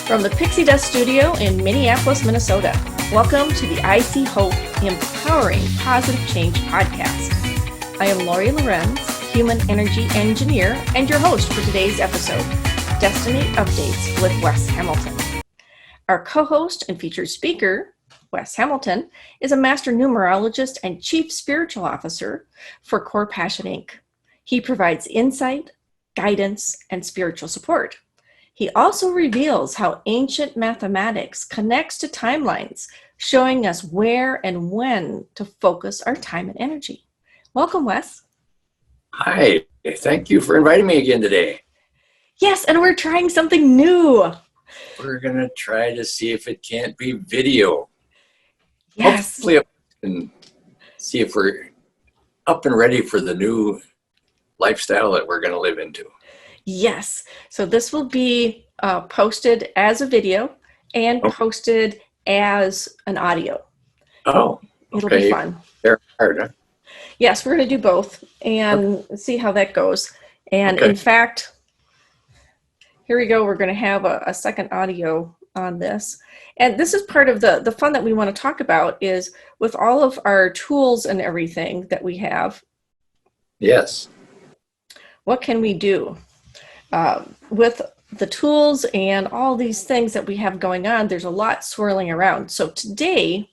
From the Pixie Dust studio in Minneapolis, Minnesota, welcome to the I See Hope Empowering Positive Change podcast. I am Lori Lorenz, Human Energy Engineer, and your host for today's episode, Destiny Updates with Wes Hamilton. Our co-host and featured speaker, Wes Hamilton, is a master numerologist and chief spiritual officer for Core Passion Inc. He provides insight, guidance, and spiritual support. He also reveals how ancient mathematics connects to timelines, showing us where and when to focus our time and energy. Welcome, Wes. Hi, thank you for inviting me again today. Yes, and we're trying something new. We're going to try to see if it can't be video. Yes. Hopefully, I can see if we're up and ready for the new lifestyle that we're going to live into. Yes. So this will be posted as a video and posted as an audio. Oh, It'll okay. be fun. They're hard, huh? Yes, we're going to do both and see how that goes. And in fact, here we go. We're going to have a second audio on this. And this is part of the fun that we want to talk about is with all of our tools and everything that we have. Yes. What can we do? With the tools and all these things that we have going on, there's a lot swirling around. So today,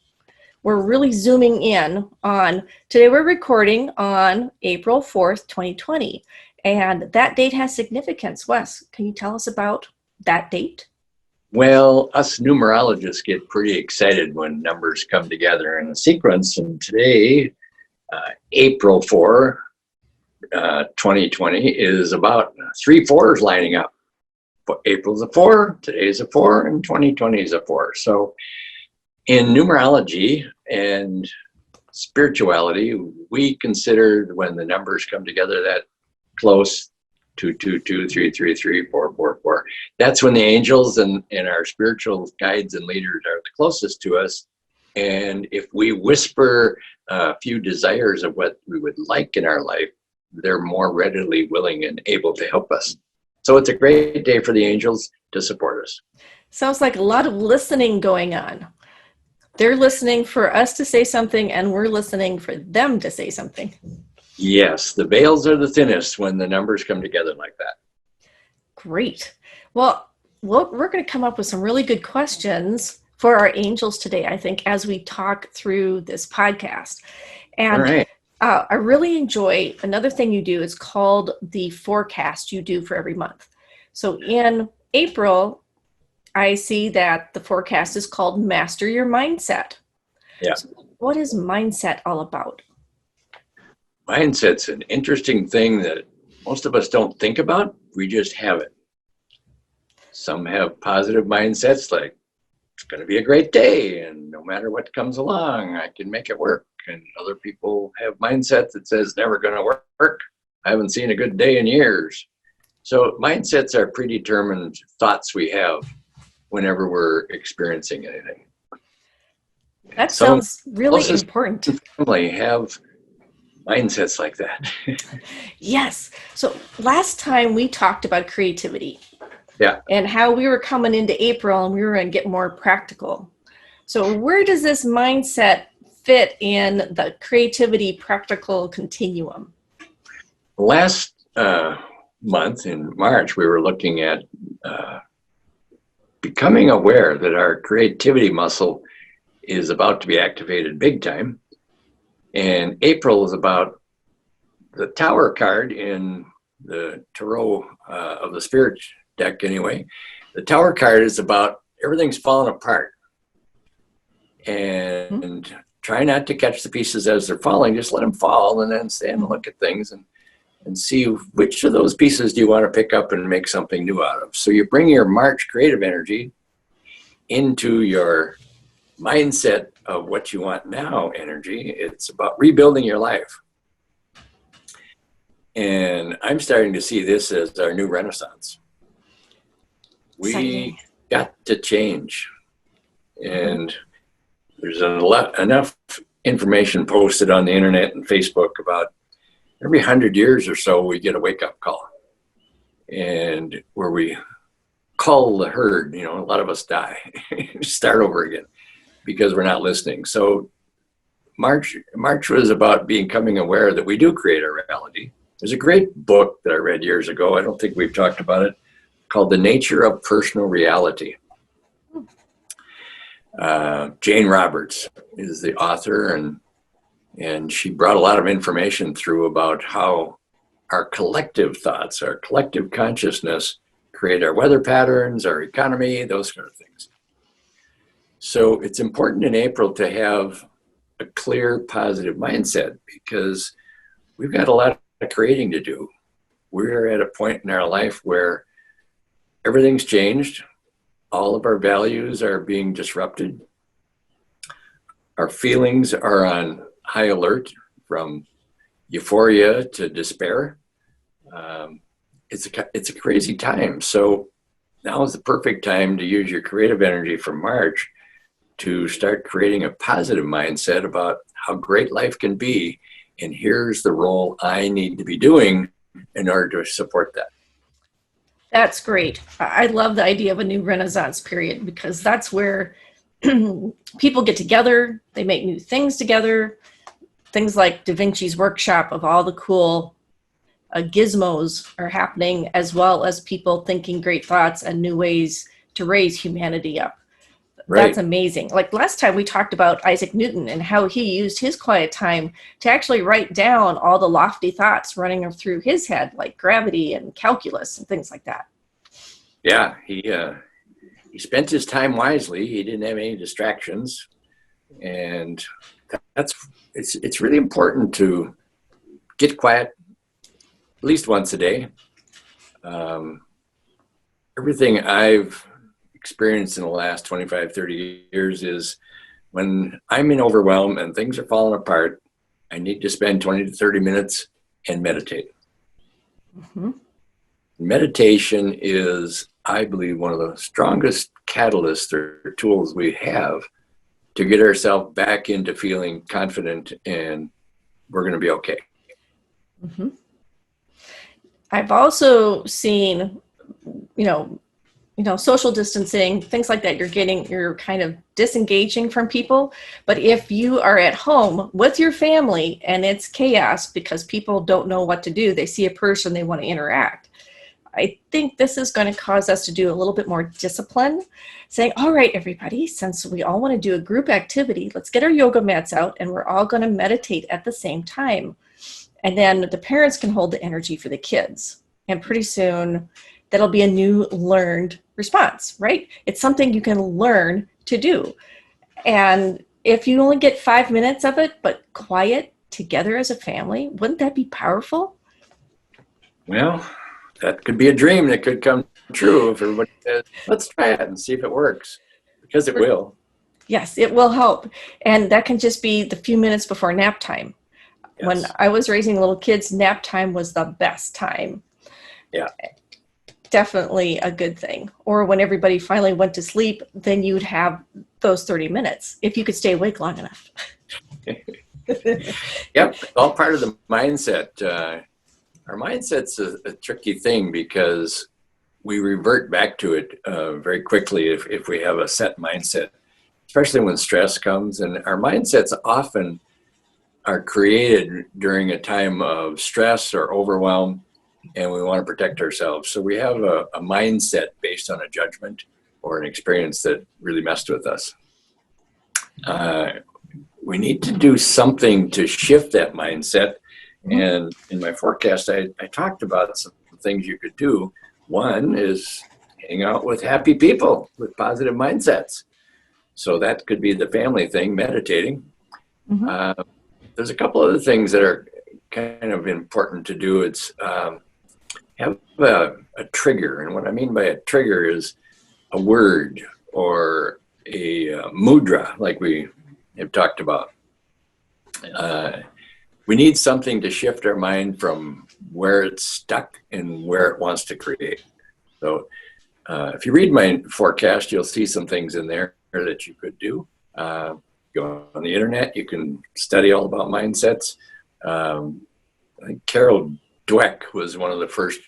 we're really zooming in on, today we're recording on April 4th, 2020. And that date has significance. Wes, can you tell us about that date? Well, us numerologists get pretty excited when numbers come together in a sequence. And today, April 4, 2020 is about 3 4s lining up. April's a 4, today's a 4, and 2020 is a 4. So in numerology and spirituality, we consider when the numbers come together that close, 2 2 2, 3 3 3, 4 4 4. That's when the angels and our spiritual guides and leaders are the closest to us. And if we whisper a few desires of what we would like in our life, they're more readily willing and able to help us. So it's a great day for the angels to support us. Sounds like a lot of listening going on. They're listening for us to say something, and we're listening for them to say something. Yes, the veils are the thinnest when the numbers come together like that. Great. Well, we're going to come up with some really good questions for our angels today, I think, as we talk through this podcast. And all right. I really enjoy another thing you do. It's called the forecast you do for every month. So in April, I see that the forecast is called Master Your Mindset. Yeah. So what is mindset all about? Mindset's an interesting thing that most of us don't think about. We just have it. Some have positive mindsets like, it's going to be a great day, and no matter what comes along, I can make it work. And other people have mindsets that says never going to work. I haven't seen a good day in years. So mindsets are predetermined thoughts we have whenever we're experiencing anything. That sounds really important. Family have mindsets like that. Yes. So last time we talked about creativity. Yeah. And how we were coming into April and we were going to get more practical. So where does this mindset fit in the creativity practical continuum? Last month in March, we were looking at becoming aware that our creativity muscle is about to be activated big time. And April is about the Tower card in the Tarot of the Spirit deck anyway. The Tower card is about everything's falling apart. And try not to catch the pieces as they're falling. Just let them fall and then stand and look at things and see which of those pieces do you want to pick up and make something new out of. So you bring your March creative energy into your mindset of what you want now energy. It's about rebuilding your life. And I'm starting to see this as our new renaissance. We got to change. And there's enough information posted on the internet and Facebook about every 100 years or so, we get a wake-up call. And where we cull the herd. You know, a lot of us die, start over again because we're not listening. So March was about becoming aware that we do create our reality. There's a great book that I read years ago. I don't think we've talked about it, called The Nature of Personal Reality. Jane Roberts is the author, and she brought a lot of information through about how our collective thoughts, our collective consciousness create our weather patterns, our economy, those kind of things. So it's important in April to have a clear, positive mindset because we've got a lot of creating to do. We're at a point in our life where everything's changed. All of our values are being disrupted. Our feelings are on high alert, from euphoria to despair. It's a crazy time. So now is the perfect time to use your creative energy from March to start creating a positive mindset about how great life can be. And here's the role I need to be doing in order to support that. That's great. I love the idea of a new Renaissance period because that's where people get together, they make new things together, things like Da Vinci's workshop of all the cool gizmos are happening, as well as people thinking great thoughts and new ways to raise humanity up. Right. That's amazing. Like last time we talked about Isaac Newton and how he used his quiet time to actually write down all the lofty thoughts running through his head, like gravity and calculus and things like that. Yeah, he spent his time wisely. He didn't have any distractions, and it's really important to get quiet at least once a day. Everything I've experienced in the last 25, 30 years is when I'm in overwhelm and things are falling apart, I need to spend 20 to 30 minutes and meditate. Mm-hmm. Meditation is, I believe, one of the strongest catalysts or tools we have to get ourselves back into feeling confident and we're going to be okay. Mm-hmm. I've also seen, social distancing, things like that. You're kind of disengaging from people. But if you are at home with your family and it's chaos because people don't know what to do, they see a person, they want to interact. I think this is going to cause us to do a little bit more discipline, saying, all right, everybody, since we all want to do a group activity, let's get our yoga mats out and we're all going to meditate at the same time. And then the parents can hold the energy for the kids. And pretty soon that'll be a new learned response, right? It's something you can learn to do. And if you only get 5 minutes of it, but quiet together as a family, wouldn't that be powerful? Well, that could be a dream that could come true if everybody says, let's try it and see if it works, because it will. Yes, it will help. And that can just be the few minutes before nap time. Yes. When I was raising little kids, nap time was the best time. Yeah. Definitely a good thing. Or when everybody finally went to sleep, then you'd have those 30 minutes if you could stay awake long enough. Yep, all part of the mindset. Our mindset's a tricky thing because we revert back to it very quickly if we have a set mindset, especially when stress comes. And our mindsets often are created during a time of stress or overwhelm, and we want to protect ourselves. So we have a mindset based on a judgment or an experience that really messed with us. We need to do something to shift that mindset. And in my forecast, I talked about some things you could do. One is hang out with happy people with positive mindsets. So that could be the family thing, meditating. Mm-hmm. There's a couple other things that are kind of important to do. It's have a trigger. And what I mean by a trigger is a word or a mudra, like we have talked about. We need something to shift our mind from where it's stuck and where it wants to create. So if you read my forecast, you'll see some things in there that you could do. Go on the internet, you can study all about mindsets. I think Carol Dweck was one of the first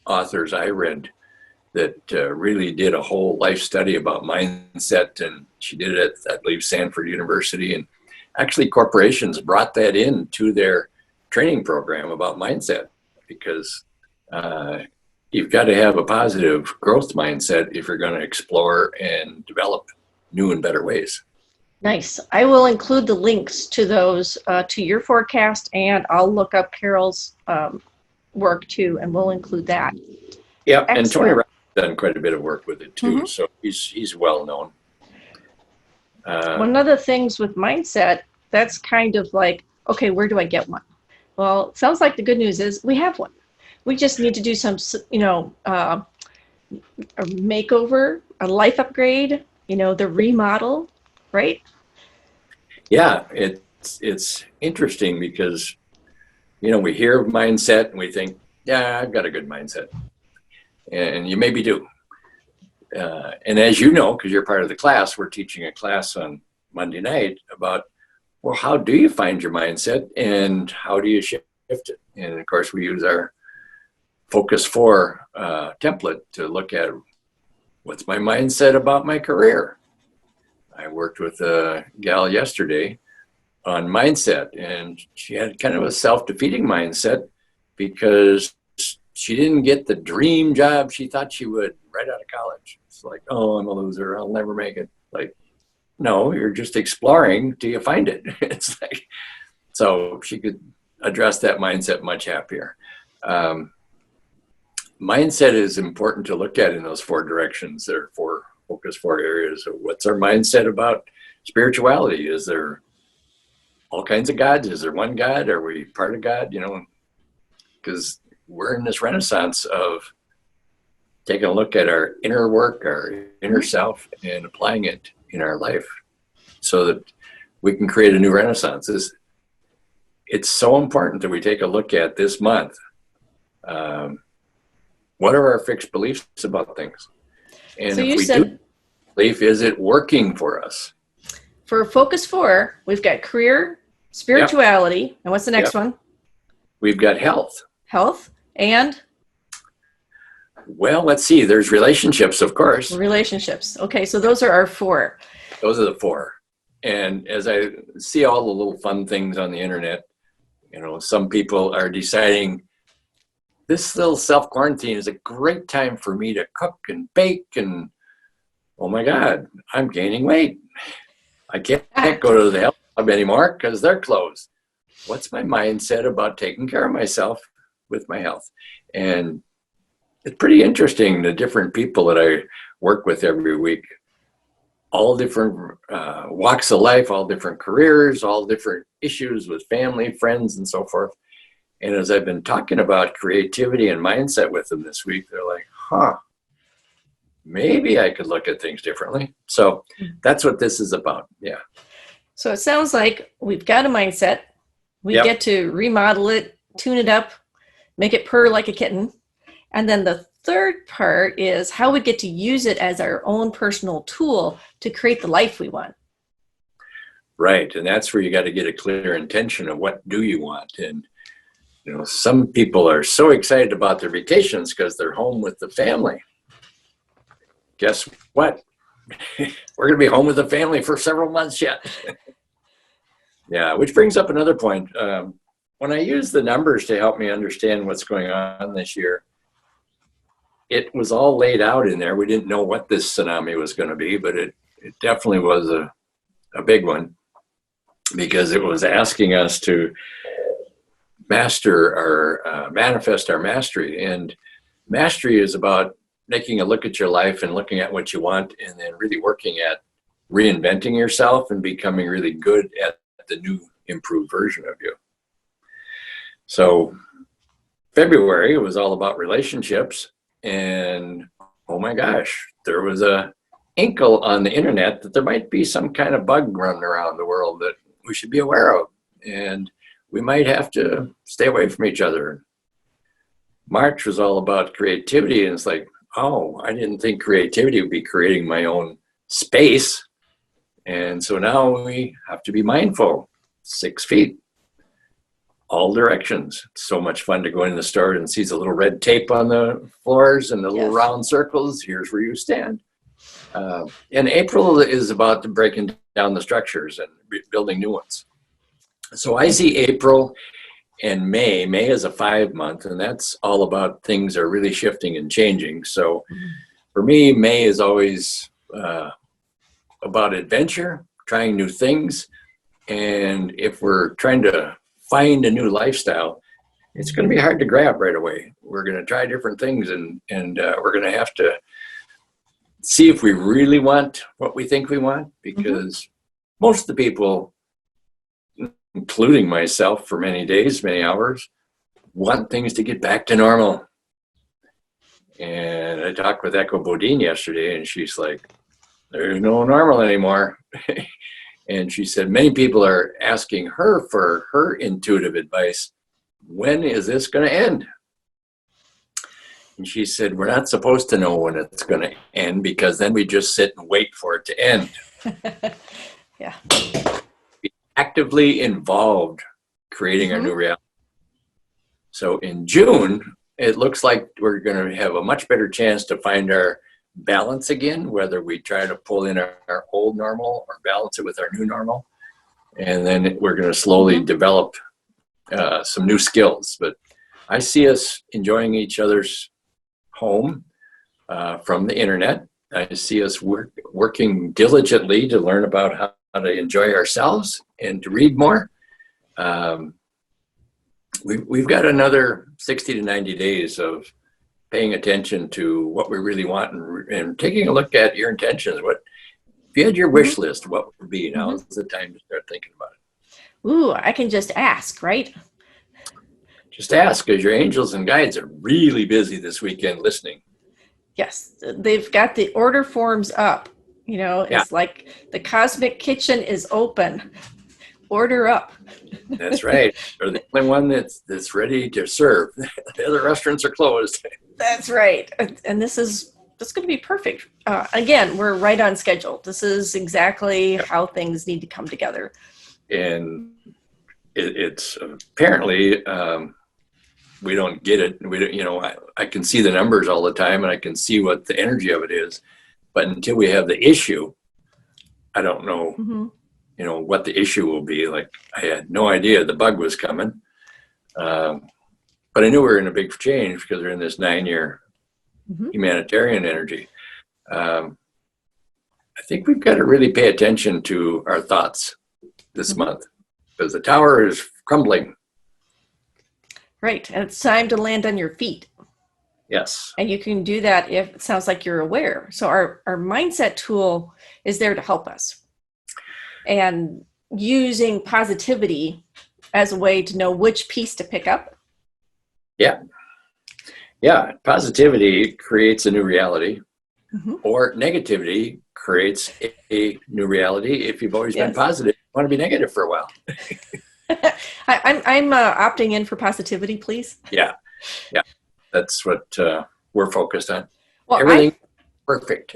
authors I read that really did a whole life study about mindset, and she did it at, I believe, Stanford University. And actually, corporations brought that into their training program about mindset, because you've got to have a positive growth mindset if you're going to explore and develop new and better ways. Nice. I will include the links to those, to your forecast, and I'll look up Carol's work too, and we'll include that. Yeah, Excellent. and Tony Robbins has done quite a bit of work with it too, Mm-hmm. so he's well known. One of the things with mindset, that's kind of like, okay, where do I get one? Well, it sounds like the good news is we have one. We just need to do some, a makeover, a life upgrade, the remodel, right? Yeah, it's interesting because, we hear of mindset and we think, yeah, I've got a good mindset. And you maybe do. And as you know, because you're part of the class, we're teaching a class on Monday night about, well, how do you find your mindset and how do you shift it? And of course, we use our Focus 4 template to look at what's my mindset about my career. I worked with a gal yesterday on mindset, and she had kind of a self-defeating mindset because she didn't get the dream job she thought she would right out of college. It's like, oh, I'm a loser, I'll never make it. Like, no, you're just exploring till you find it. It's like, so she could address that mindset much happier. Mindset is important to look at in those 4 directions. There are 4 focus 4 areas. So what's our mindset about spirituality? Is there all kinds of gods? Is there one God? Are we part of God? Because we're in this renaissance of taking a look at our inner work, our inner self, and applying it in our life so that we can create a new renaissance. It's so important that we take a look at this month. What are our fixed beliefs about things? And So if you we said, do belief, is it working for us? for Focus 4, we've got career, spirituality, and what's the next one? We've got health. Health and Well, let's see. There's relationships, of course. relationships. Okay, so those are our 4. Those are the 4. And as I see all the little fun things on the internet, some people are deciding this little self-quarantine is a great time for me to cook and bake, and oh my God, I'm gaining weight. I can't go to the health club anymore because they're closed. What's my mindset about taking care of myself with my health? And it's pretty interesting, the different people that I work with every week, all different walks of life, all different careers, all different issues with family, friends, and so forth. And as I've been talking about creativity and mindset with them this week, they're like, maybe I could look at things differently. So that's what this is about. Yeah. So it sounds like we've got a mindset. We get to remodel it, tune it up, make it purr like a kitten. And then the third part is how we get to use it as our own personal tool to create the life we want. Right. And that's where you got to get a clear intention of what do you want. And some people are so excited about their vacations because they're home with the family. Guess what? We're going to be home with the family for several months yet. Yeah, which brings up another point. When I use the numbers to help me understand what's going on this year, it was all laid out in there. We didn't know what this tsunami was going to be, but it definitely was a big one, because it was asking us to master or manifest our mastery. And mastery is about taking a look at your life and looking at what you want, and then really working at reinventing yourself and becoming really good at the new improved version of you. So February was all about relationships, and oh my gosh, there was a inkle on the internet that there might be some kind of bug running around the world that we should be aware of, and we might have to stay away from each other. March was all about creativity, and it's like, oh, I didn't think creativity would be creating my own space. And so now we have to be mindful, 6 feet. all directions. It's so much fun to go in the store and see the little red tape on the floors and the little round circles. Here's where you stand. And April is about breaking down the structures and building new ones. So I see April and May. May is a 5-month, and that's all about things are really shifting and changing. So for me, May is always about adventure, trying new things. And if we're trying to find a new lifestyle, it's going to be hard to grab right away. We're going to try different things, and we're going to have to see if we really want what we think we want, because most of the people, including myself for many days, many hours, want things to get back to normal. And I talked with Echo Bodine yesterday, and she's like, there's no normal anymore. And she said many people are asking her for her intuitive advice. When is this going to end? And she said, we're not supposed to know when it's going to end, because then we just sit and wait for it to end. Yeah. Be actively involved creating our new reality. So in June, it looks like we're going to have a much better chance to find our balance again, whether we try to pull in our old normal or balance it with our new normal. And then we're going to slowly develop some new skills. But I see us enjoying each other's home from the internet. I see us working diligently to learn about how to enjoy ourselves and to read more. We've got another 60 to 90 days of paying attention to what we really want and taking a look at your intentions. If you had your wish list, what would be? Now is the time to start thinking about it. Ooh, I can just ask, right? Just ask, because your angels and guides are really busy this weekend listening. Yes, they've got the order forms up. You know, it's like the cosmic kitchen is open. Order up. That's right. They're the only one that's ready to serve. The other restaurants are closed. That's right. And this is going to be perfect. Again, we're right on schedule. This is exactly how things need to come together. And it's apparently we don't get it. We don't, I can see the numbers all the time, and I can see what the energy of it is. But until we have the issue, I don't know. What the issue will be. Like, I had no idea the bug was coming. But I knew we were in a big change because we're in this 9-year humanitarian energy. I think we've got to really pay attention to our thoughts this month, because the tower is crumbling. Right. And it's time to land on your feet. Yes. And you can do that if it sounds like you're aware. So our mindset tool is there to help us. And using positivity as a way to know which piece to pick up. Yeah. Positivity creates a new reality, or negativity creates a new reality. If you've always been positive, you want to be negative for a while. I'm opting in for positivity, please. Yeah. That's what we're focused on. Well, everything perfect.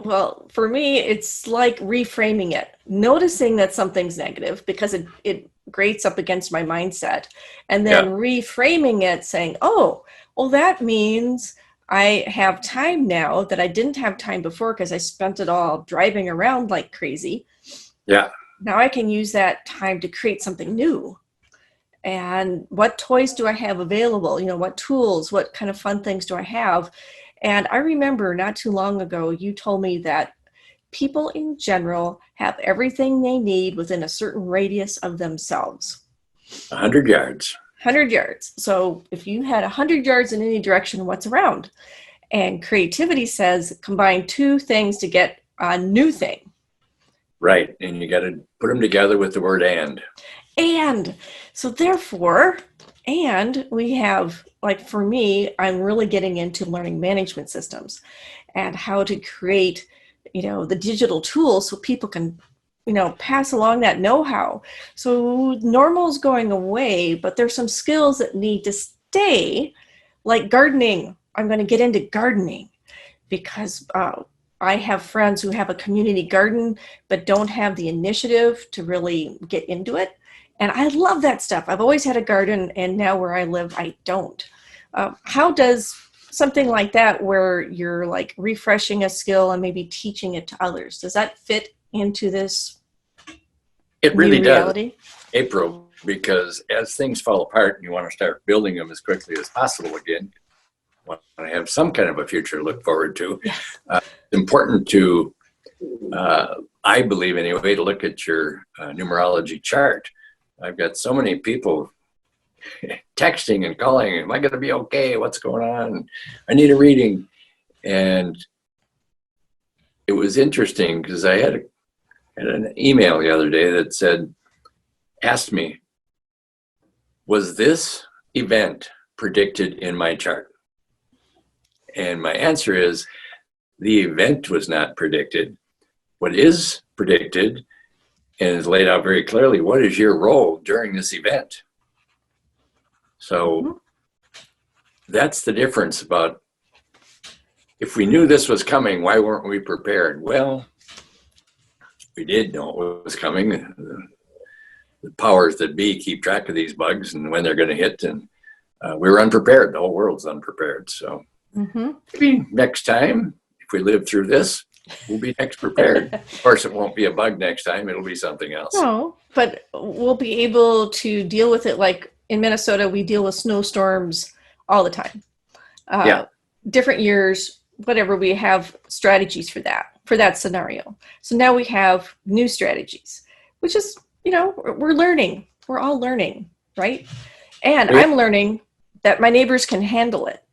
Well, for me, it's like reframing it, noticing that something's negative because it grates up against my mindset, and then reframing it, saying, oh, well, that means I have time now that I didn't have time before because I spent it all driving around like crazy. Yeah. Now I can use that time to create something new. And what toys do I have available? What tools, what kind of fun things do I have? And I remember not too long ago, you told me that people in general have everything they need within a certain radius of themselves. 100 yards. 100 yards. So if you had 100 yards in any direction, what's around? And creativity says combine two things to get a new thing. Right. And you got to put them together with the word and. And so therefore, and we have, like for me, I'm really getting into learning management systems and how to create, the digital tools so people can, pass along that know-how. So normal's going away, but there's some skills that need to stay, like gardening. I'm going to get into gardening because I have friends who have a community garden, but don't have the initiative to really get into it. And I love that stuff. I've always had a garden, and now where I live, I don't. How does something like that, where you're like refreshing a skill and maybe teaching it to others, does that fit into this It really new does, reality? April, because as things fall apart and you want to start building them as quickly as possible again, want to have some kind of a future to look forward to. Yes. It's important to, I believe anyway, to look at your numerology chart. I've got so many people texting and calling, am I going to be okay? What's going on? I need a reading. And it was interesting because I had an email the other day that said, asked me, was this event predicted in my chart? And my answer is, the event was not predicted. What is predicted and is laid out very clearly, what is your role during this event? So that's the difference about, if we knew this was coming, why weren't we prepared? Well, we did know it was coming. The powers that be keep track of these bugs and when they're going to hit, and we were unprepared. The whole world's unprepared. So maybe next time, if we live through this, we'll be next prepared. Of course, it won't be a bug next time. It'll be something else. No, but we'll be able to deal with it. Like in Minnesota, we deal with snowstorms all the time. Different years, whatever, we have strategies for that scenario. So now we have new strategies, which is, we're learning. We're all learning, right? And I'm learning that my neighbors can handle it.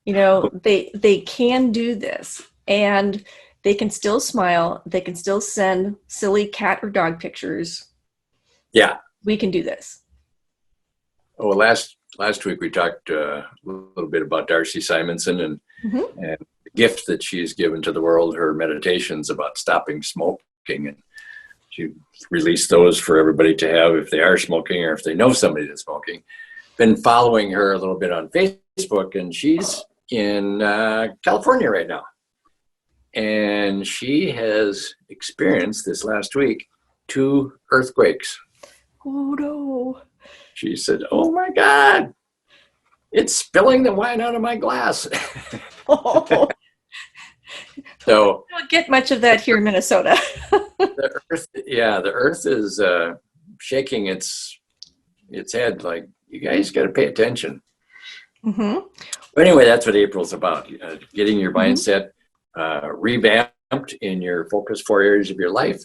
They can do this, and they can still smile. They can still send silly cat or dog pictures. Yeah. We can do this. Oh, last week we talked a little bit about Darcy Simonson and the gift that she's given to the world, her meditations about stopping smoking. And she released those for everybody to have if they are smoking or if they know somebody that's smoking. Been following her a little bit on Facebook, and she's in California right now. And she has experienced this last week 2 earthquakes. Oh, no. She said, oh my God, it's spilling the wine out of my glass. Oh. So We don't get much of that here in Minnesota. the earth is shaking its head like, you guys got to pay attention. But anyway, that's what April's about, getting your mindset revamped in your focus 4 areas of your life,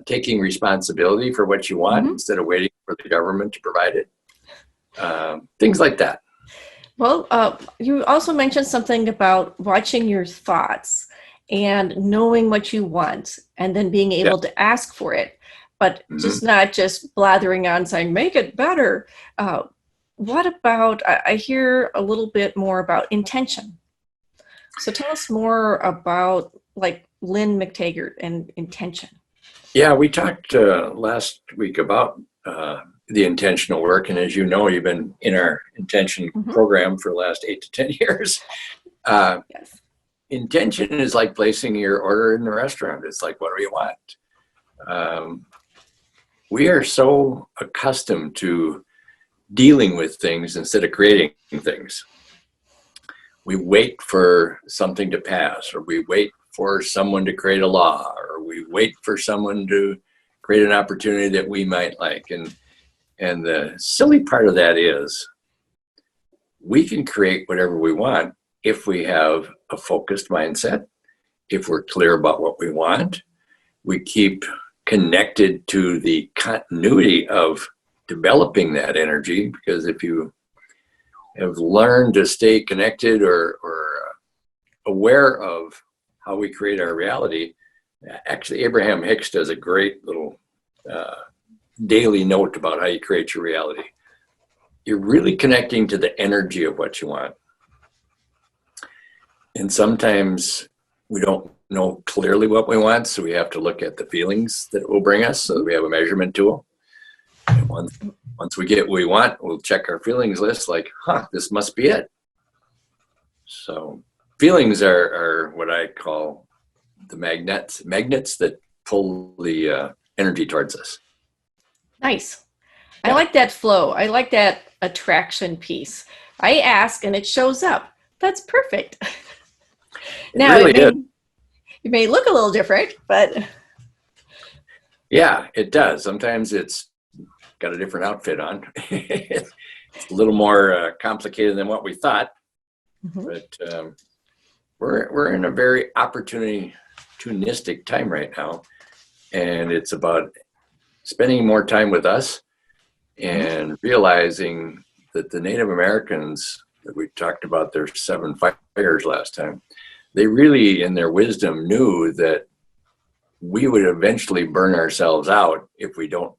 taking responsibility for what you want instead of waiting for the government to provide it. Things like that. Well, you also mentioned something about watching your thoughts and knowing what you want and then being able to ask for it, but just not just blathering on saying, make it better. What about, I hear a little bit more about intention. So tell us more about like Lynn McTaggart and intention. Yeah, we talked last week about the intentional work. And as you know, you've been in our intention program for the last 8 to 10 years. Yes. Intention is like placing your order in the restaurant. It's like, what do you want? We are so accustomed to dealing with things instead of creating things. We wait for something to pass, or we wait for someone to create a law, or we wait for someone to create an opportunity that we might like. And the silly part of that is we can create whatever we want if we have a focused mindset, if we're clear about what we want, we keep connected to the continuity of developing that energy, because if you have learned to stay connected or aware of how we create our reality, actually Abraham Hicks does a great little daily note about how you create your reality. You're really connecting to the energy of what you want. And sometimes we don't know clearly what we want, so we have to look at the feelings that it will bring us, so that we have a measurement tool. And once we get what we want, we'll check our feelings list like, this must be it. So feelings are what I call the magnets that pull the energy towards us. Nice. I Yeah, like that flow. I like that attraction piece. I ask and it shows up. That's perfect. it Now really is. it may look a little different, but Yeah, it does. Sometimes it's got a different outfit on. It's a little more complicated than what we thought, Mhm. but we're in a very opportunistic time right now, and it's about spending more time with us Mhm. and realizing that the Native Americans that we talked about their seven fires last time, they really, in their wisdom, knew that we would eventually burn ourselves out if we don't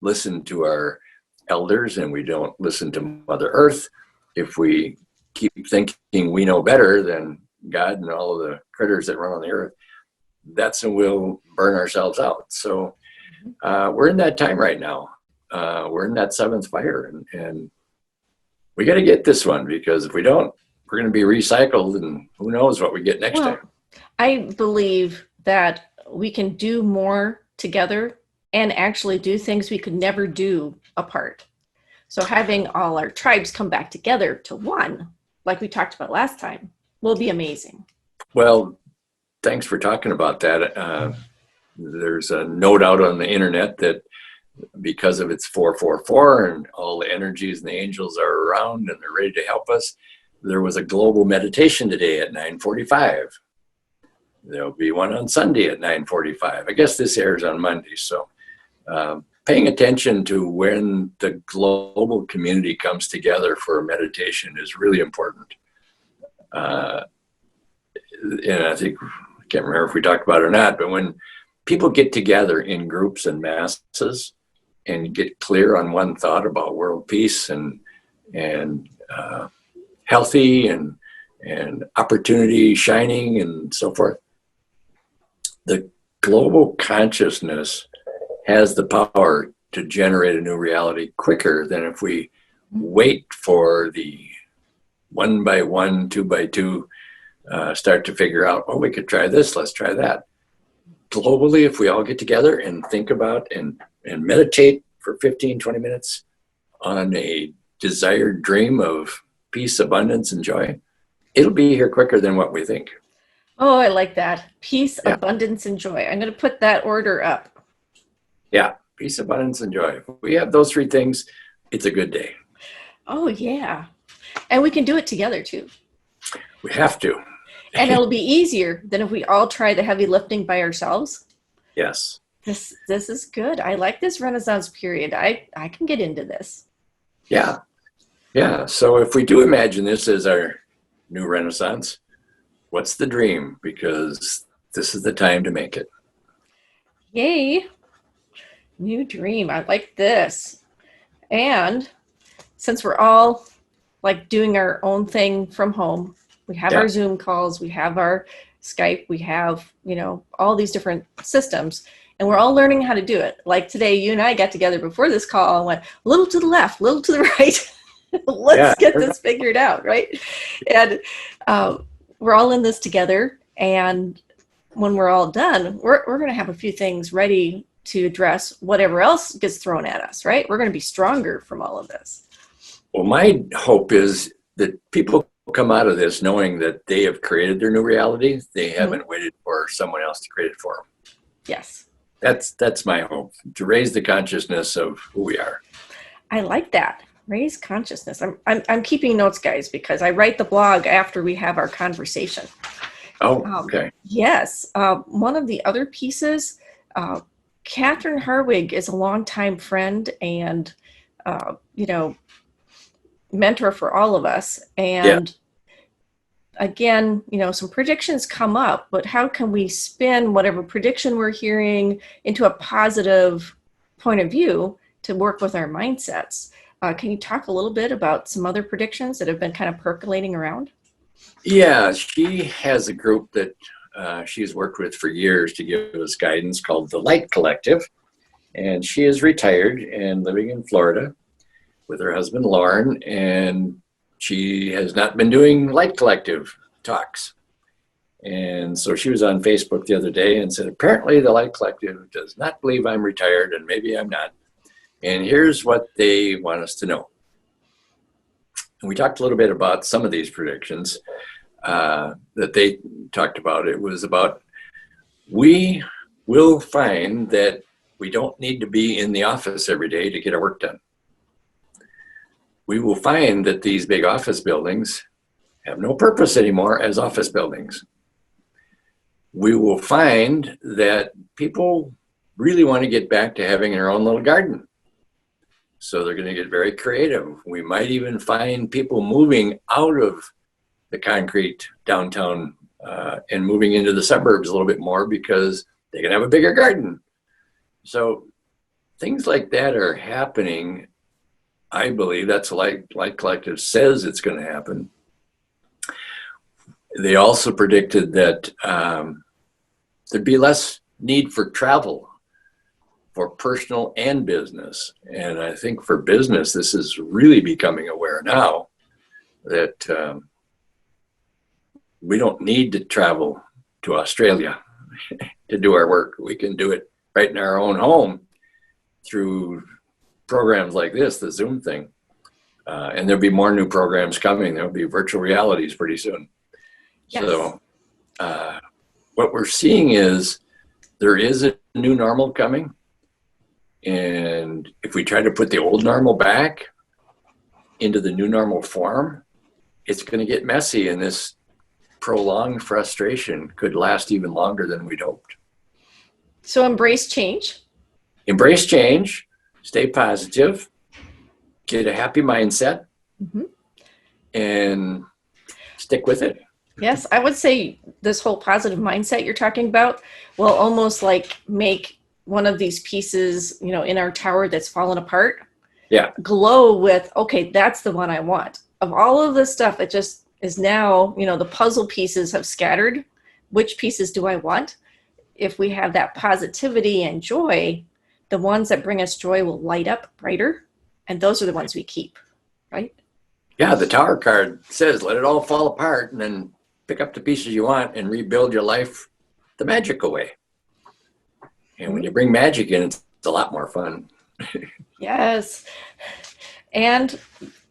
listen to our elders and we don't listen to Mother Earth, if we keep thinking we know better than God and all of the critters that run on the earth, that's when we'll burn ourselves out. So we're in that time right now. We're in that seventh fire, and we got to get this one, because if we don't, we're going to be recycled, and who knows what we get next Well, time. I believe that we can do more together and actually do things we could never do apart. So having all our tribes come back together to one, like we talked about last time, will be amazing. Well, thanks for talking about that. There's a note out on the internet that because of its 444 and all the energies and the angels are around and they're ready to help us, there was a global meditation today at 9:45. There'll be one on Sunday at 9:45. I guess this airs on Monday, so paying attention to when the global community comes together for a meditation is really important. Uh, and I think, I can't remember if we talked about it or not, but when people get together in groups and masses and get clear on one thought about world peace and healthy and opportunity shining and so forth, the global consciousness has the power to generate a new reality quicker than if we wait for the one by one, two by two, start to figure out, oh, we could try this, let's try that. Globally, if we all get together and think about and meditate for 15, 20 minutes on a desired dream of peace, abundance, and joy, it'll be here quicker than what we think. Oh, I like that. Peace, Yeah. abundance, and joy. I'm going to put that order up. Yeah. Peace, abundance, and joy. If we have those three things, it's a good day. Oh, yeah. And we can do it together too. We have to. And it'll be easier than if we all try the heavy lifting by ourselves. Yes. This is good. I like this Renaissance period. I can get into this. Yeah. Yeah. So if we do imagine this as our new Renaissance, what's the dream? Because this is the time to make it. Yay. New dream. I like this. And since we're all like doing our own thing from home, we have Yeah. our Zoom calls, we have our Skype, we have, all these different systems, and we're all learning how to do it. Like today, you and I got together before this call and went a little to the left, a little to the right. Let's get this figured out, right? And we're all in this together. And when we're all done, we're going to have a few things ready to address whatever else gets thrown at us, right? We're going to be stronger from all of this. Well, my hope is that people come out of this knowing that they have created their new reality. They haven't waited for someone else to create it for them. Yes. That's my hope, to raise the consciousness of who we are. I like that. Raise consciousness. I'm keeping notes, guys, because I write the blog after we have our conversation. Oh, okay. Yes. One of the other pieces, Catherine Harwig is a longtime friend and, mentor for all of us. And again, some predictions come up, but how can we spin whatever prediction we're hearing into a positive point of view to work with our mindsets? Can you talk a little bit about some other predictions that have been kind of percolating around? Yeah, she has a group that she's worked with for years to give us guidance called the Light Collective. And she is retired and living in Florida with her husband, Lauren, and she has not been doing Light Collective talks. And so she was on Facebook the other day and said, apparently the Light Collective does not believe I'm retired, and maybe I'm not. And here's what they want us to know. And we talked a little bit about some of these predictions that they talked about. It was about, we will find that we don't need to be in the office every day to get our work done. We will find that these big office buildings have no purpose anymore as office buildings. We will find that people really want to get back to having their own little garden. So they're going to get very creative. We might even find people moving out of the concrete downtown and moving into the suburbs a little bit more because they can have a bigger garden. So things like that are happening. I believe that's like Collective says it's going to happen. They also predicted that there'd be less need for travel for personal and business. And I think for business, this is really becoming aware now that we don't need to travel to Australia to do our work. We can do it right in our own home through programs like this, the Zoom thing. And there'll be more new programs coming. There'll be virtual realities pretty soon. Yes. So what we're seeing is there is a new normal coming. And if we try to put the old normal back into the new normal form, it's going to get messy, and this prolonged frustration could last even longer than we'd hoped. So embrace change. Embrace change, stay positive, get a happy mindset, and stick with it. Yes, I would say this whole positive mindset you're talking about will almost like make one of these pieces, in our tower that's fallen apart, glow with, okay, that's the one I want. Of all of this stuff that just is now, the puzzle pieces have scattered. Which pieces do I want? If we have that positivity and joy, the ones that bring us joy will light up brighter. And those are the ones we keep, right? Yeah, the tower card says, let it all fall apart and then pick up the pieces you want and rebuild your life the magical way. And when you bring magic in, it's a lot more fun. Yes. And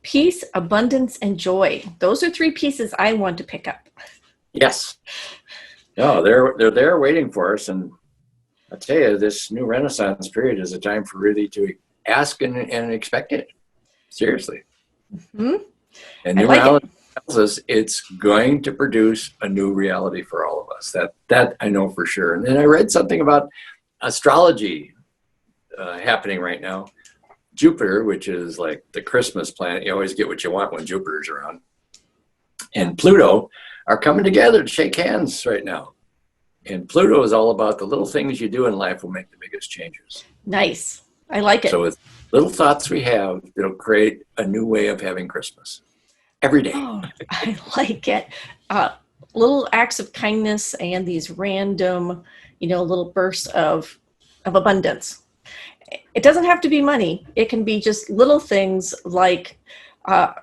peace, abundance, and joy. Those are three pieces I want to pick up. Yes. No, they're there waiting for us. And I tell you, this new Renaissance period is a time for really to ask and expect it. Seriously. Mm-hmm. And numerology tells us it's going to produce a new reality for all of us. That I know for sure. And then I read something about astrology happening right now. Jupiter, which is like the Christmas planet, you always get what you want when Jupiter's around, and Pluto are coming together to shake hands right now. And Pluto is all about the little things you do in life will make the biggest changes. Nice. I like it. So with little thoughts we have, it'll create a new way of having Christmas every day. Oh, I like it. Little acts of kindness and these random, little bursts of abundance. It doesn't have to be money. It can be just little things like I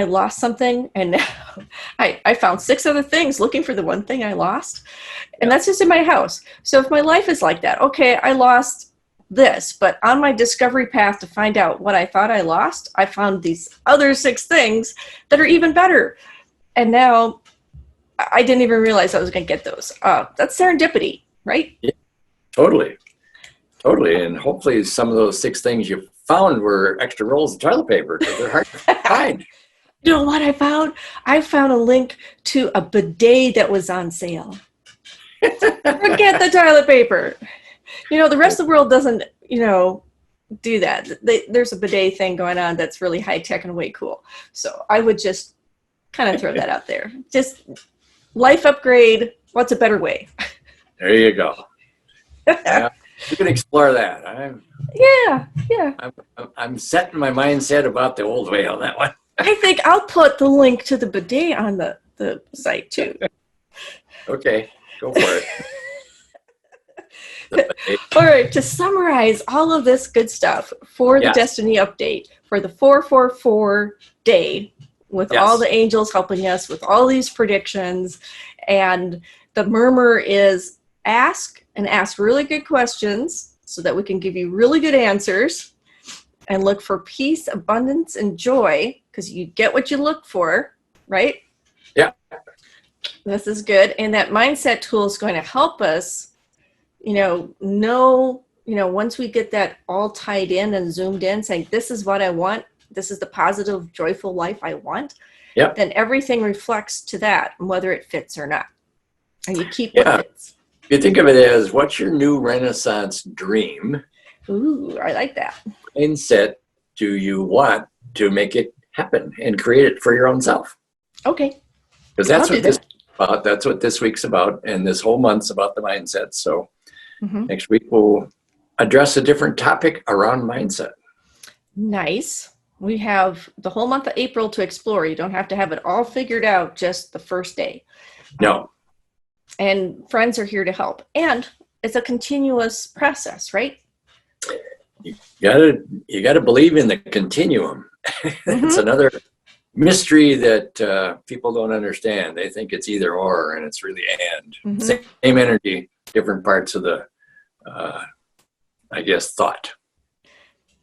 lost something and I found 6 other things looking for the one thing I lost. And that's just in my house. So if my life is like that, okay, I lost this, but on my discovery path to find out what I thought I lost, I found these other 6 things that are even better. And now I didn't even realize I was going to get those. That's serendipity, right? Yeah, totally. And hopefully some of those 6 things you found were extra rolls of toilet paper because they're hard to find. You know what I found? I found a link to a bidet that was on sale. Forget the toilet paper. The rest of the world doesn't, do that. There's a bidet thing going on that's really high tech and way cool. So I would just kind of throw that out there. Just life upgrade. What's a better way? There you go. Yeah, you can explore that. I'm setting my mindset about the old way on that one. I think I'll put the link to the bidet on the site too. Okay, go for it. All right, to summarize all of this good stuff for the Destiny update, for the 444 day, with all the angels helping us with all these predictions, and the murmur is ask really good questions so that we can give you really good answers. and look for peace, abundance, and joy, because you get what you look for, right? Yeah. This is good. And that mindset tool is going to help us, once we get that all tied in and zoomed in, saying, this is what I want, this is the positive, joyful life I want, then everything reflects to that, whether it fits or not. And you keep what fits. You think of it as, what's your new Renaissance dream? Ooh, I like that. Mindset do you want to make it happen and create it for your own self? Okay. Because that's what this week's about, and this whole month's about the mindset. So next week we'll address a different topic around mindset. Nice. We have the whole month of April to explore. You don't have to have it all figured out just the first day. No. And friends are here to help. And it's a continuous process, right? You gotta believe in the continuum. It's another mystery that people don't understand. They think it's either or, and it's really and. Same energy, different parts of the, thought.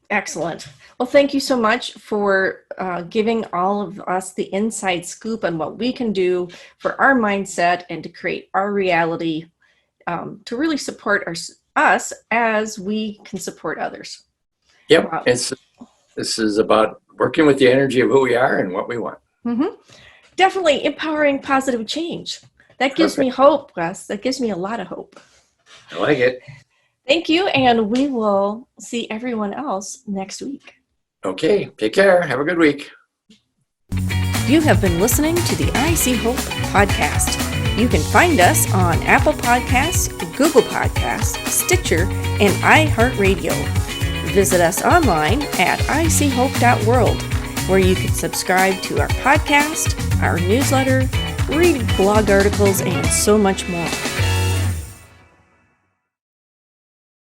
Excellent. Well, thank you so much for giving all of us the inside scoop on what we can do for our mindset and to create our reality to really support us as we can support others. Yep. Wow. This is about working with the energy of who we are and what we want. Definitely empowering positive change. That gives me hope, Wes. That gives me a lot of hope. I like it. Thank you, and we will see everyone else next week. Okay, take care. Have a good week. You have been listening to the I See Hope podcast. You can find us on Apple Podcasts, Google Podcasts, Stitcher, and iHeartRadio. Visit us online at iseehope.world, where you can subscribe to our podcast, our newsletter, read blog articles, and so much more.